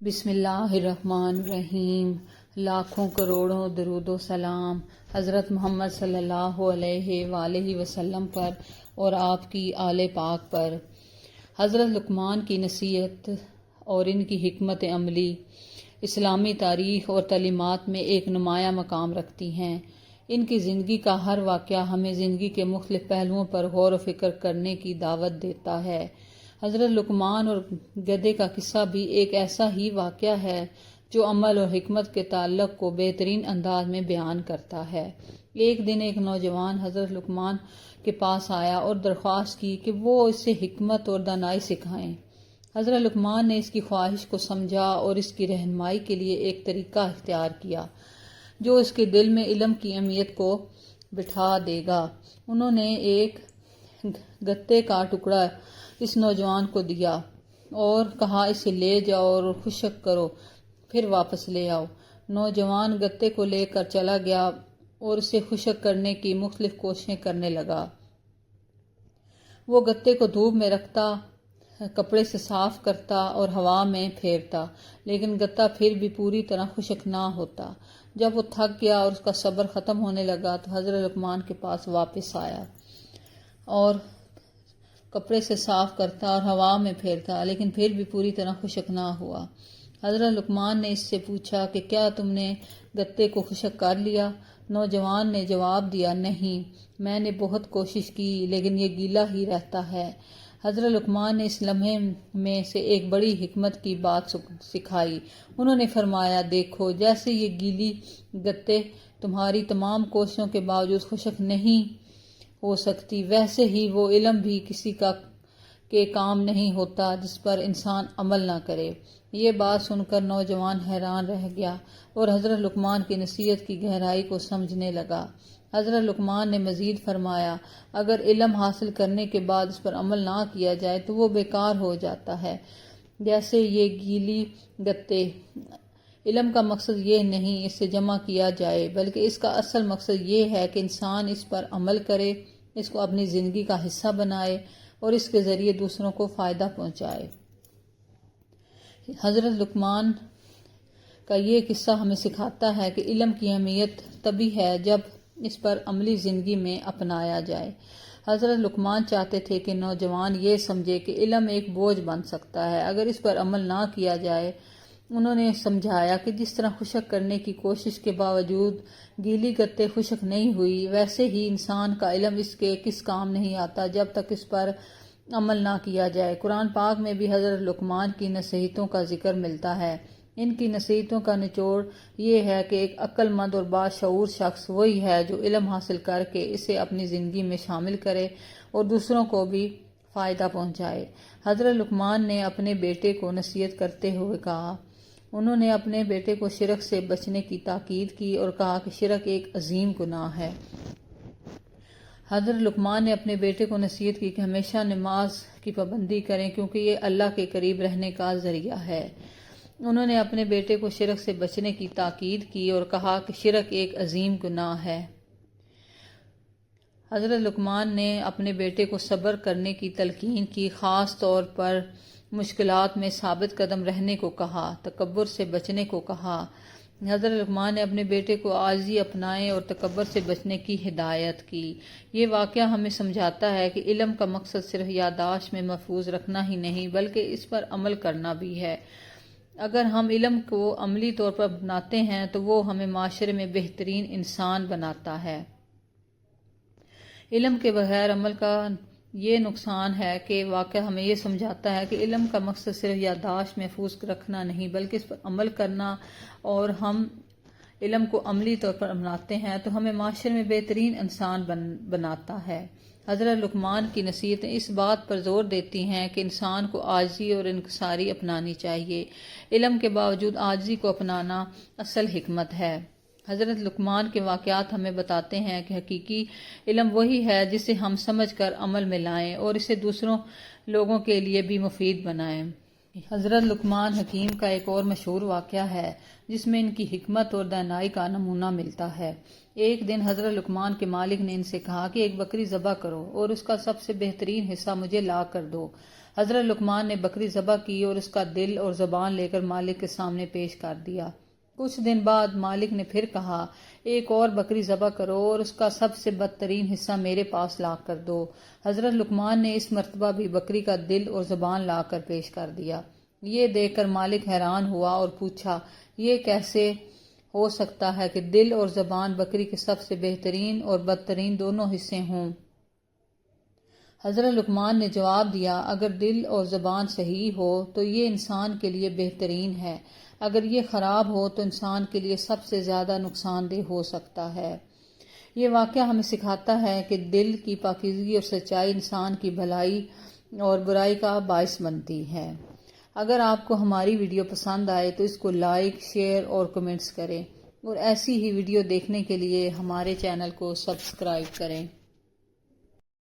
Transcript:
بسم اللہ الرحمن الرحیم۔ لاکھوں کروڑوں درود و سلام حضرت محمد صلی اللہ علیہ وآلہ وسلم پر اور آپ کی آل پاک پر۔ حضرت لقمان کی نصیحت اور ان کی حکمت عملی اسلامی تاریخ اور تعلیمات میں ایک نمایاں مقام رکھتی ہیں۔ ان کی زندگی کا ہر واقعہ ہمیں زندگی کے مختلف پہلوؤں پر غور و فکر کرنے کی دعوت دیتا ہے۔ حضرت لقمان اور گدھے کا قصہ بھی ایک ایسا ہی واقعہ ہے جو عمل اور حکمت کے تعلق کو بہترین انداز میں بیان کرتا ہے۔ ایک دن ایک نوجوان حضرت لقمان کے پاس آیا اور درخواست کی کہ وہ اسے حکمت اور دانائی سکھائیں۔ حضرت لقمان نے اس کی خواہش کو سمجھا اور اس کی رہنمائی کے لیے ایک طریقہ اختیار کیا جو اس کے دل میں علم کی اہمیت کو بٹھا دے گا۔ انہوں نے ایک گتے کا ٹکڑا اس نوجوان کو دیا اور کہا اسے لے جاؤ اور خشک کرو پھر واپس لے آؤ۔ نوجوان گتے کو لے کر چلا گیا اور اسے خشک کرنے کی مختلف کوششیں کرنے لگا۔ وہ گتے کو دھوپ میں رکھتا، کپڑے سے صاف کرتا اور ہوا میں پھیرتا، لیکن گتا پھر بھی پوری طرح خشک نہ ہوتا۔ جب وہ تھک گیا اور اس کا صبر ختم ہونے لگا تو حضرت لقمان کے پاس واپس آیا اور کپڑے سے صاف کرتا اور ہوا میں پھیرتا، لیکن پھر بھی پوری طرح خشک نہ ہوا۔ حضرت لقمان نے اس سے پوچھا کہ کیا تم نے گتے کو خشک کر لیا؟ نوجوان نے جواب دیا، نہیں، میں نے بہت کوشش کی لیکن یہ گیلا ہی رہتا ہے۔ حضرت لقمان نے اس لمحے میں سے ایک بڑی حکمت کی بات سکھائی۔ انہوں نے فرمایا، دیکھو، جیسے یہ گیلی گتے تمہاری تمام کوششوں کے باوجود خشک نہیں ہو سکتی، ویسے ہی وہ علم بھی کسی کے کام نہیں ہوتا جس پر انسان عمل نہ کرے۔ یہ بات سن کر نوجوان حیران رہ گیا اور حضرت لقمان کی نصیحت کی گہرائی کو سمجھنے لگا۔ حضرت لقمان نے مزید فرمایا، اگر علم حاصل کرنے کے بعد اس پر عمل نہ کیا جائے تو وہ بیکار ہو جاتا ہے، جیسے یہ گیلی گتے۔ علم کا مقصد یہ نہیں اسے جمع کیا جائے، بلکہ اس کا اصل مقصد یہ ہے کہ انسان اس پر عمل کرے، اس کو اپنی زندگی کا حصہ بنائے اور اس کے ذریعے دوسروں کو فائدہ پہنچائے۔ حضرت لقمان کا یہ قصہ ہمیں سکھاتا ہے کہ علم کی اہمیت تبھی ہے جب اس پر عملی زندگی میں اپنایا جائے۔ حضرت لقمان چاہتے تھے کہ نوجوان یہ سمجھے کہ علم ایک بوجھ بن سکتا ہے اگر اس پر عمل نہ کیا جائے۔ انہوں نے سمجھایا کہ جس طرح خشک کرنے کی کوشش کے باوجود گیلی گتے خشک نہیں ہوئی، ویسے ہی انسان کا علم اس کے کس کام نہیں آتا جب تک اس پر عمل نہ کیا جائے۔ قرآن پاک میں بھی حضرت لقمان کی نصیحتوں کا ذکر ملتا ہے۔ ان کی نصیحتوں کا نچوڑ یہ ہے کہ ایک عقل مند اور باشعور شخص وہی ہے جو علم حاصل کر کے اسے اپنی زندگی میں شامل کرے اور دوسروں کو بھی فائدہ پہنچائے۔ حضرت لقمان نے اپنے بیٹے کو نصیحت کرتے ہوئے کہا، انہوں نے اپنے بیٹے کو شرک سے بچنے کی تاکید کی اور کہا کہ شرک ایک عظیم گناہ ہے۔ حضرت لقمان نے اپنے بیٹے کو نصیحت کی کہ ہمیشہ نماز کی پابندی کریں کیونکہ یہ اللہ کے قریب رہنے کا ذریعہ ہے۔ انہوں نے اپنے بیٹے کو شرک سے بچنے کی تاکید کی اور کہا کہ شرک ایک عظیم گناہ ہے۔ حضرت لقمان نے اپنے بیٹے کو صبر کرنے کی تلقین کی، خاص طور پر مشکلات میں ثابت قدم رہنے کو کہا، تکبر سے بچنے کو کہا۔ حضرت لقمان نے اپنے بیٹے کو عاجزی اپنانے اور تکبر سے بچنے کی ہدایت کی۔ یہ واقعہ ہمیں سمجھاتا ہے کہ علم کا مقصد صرف یادداشت میں محفوظ رکھنا ہی نہیں بلکہ اس پر عمل کرنا بھی ہے۔ اگر ہم علم کو عملی طور پر اپناتے ہیں تو وہ ہمیں معاشرے میں بہترین انسان بناتا ہے۔ علم کے بغیر عمل کا یہ نقصان ہے کہ واقعہ ہمیں یہ سمجھاتا ہے کہ علم کا مقصد صرف یادداشت محفوظ رکھنا نہیں بلکہ اس پر عمل کرنا، اور ہم علم کو عملی طور پر اپناتے ہیں تو ہمیں معاشرے میں بہترین انسان بناتا ہے۔ حضرت لقمان کی نصیحتیں اس بات پر زور دیتی ہیں کہ انسان کو عاجزی اور انکساری اپنانی چاہیے۔ علم کے باوجود عاجزی کو اپنانا اصل حکمت ہے۔ حضرت لقمان کے واقعات ہمیں بتاتے ہیں کہ حقیقی علم وہی ہے جسے ہم سمجھ کر عمل میں لائیں اور اسے دوسروں لوگوں کے لیے بھی مفید بنائیں۔ حضرت لقمان حکیم کا ایک اور مشہور واقعہ ہے جس میں ان کی حکمت اور دانائی کا نمونہ ملتا ہے۔ ایک دن حضرت لقمان کے مالک نے ان سے کہا کہ ایک بکری ذبح کرو اور اس کا سب سے بہترین حصہ مجھے لا کر دو۔ حضرت لقمان نے بکری ذبح کی اور اس کا دل اور زبان لے کر مالک کے سامنے پیش کر دیا۔ کچھ دن بعد مالک نے پھر کہا، ایک اور بکری ذبح کرو اور اس کا سب سے بدترین حصہ میرے پاس لا کر دو۔ حضرت لقمان نے اس مرتبہ بھی بکری کا دل اور زبان لا کر پیش کر دیا۔ یہ دیکھ کر مالک حیران ہوا اور پوچھا، یہ کیسے ہو سکتا ہے کہ دل اور زبان بکری کے سب سے بہترین اور بدترین دونوں حصے ہوں؟ حضرت لقمان نے جواب دیا، اگر دل اور زبان صحیح ہو تو یہ انسان کے لیے بہترین ہے، اگر یہ خراب ہو تو انسان کے لیے سب سے زیادہ نقصان دہ ہو سکتا ہے۔ یہ واقعہ ہمیں سکھاتا ہے کہ دل کی پاکیزگی اور سچائی انسان کی بھلائی اور برائی کا باعث بنتی ہے۔ اگر آپ کو ہماری ویڈیو پسند آئے تو اس کو لائک، شیئر اور کمنٹس کریں، اور ایسی ہی ویڈیو دیکھنے کے لیے ہمارے چینل کو سبسکرائب کریں۔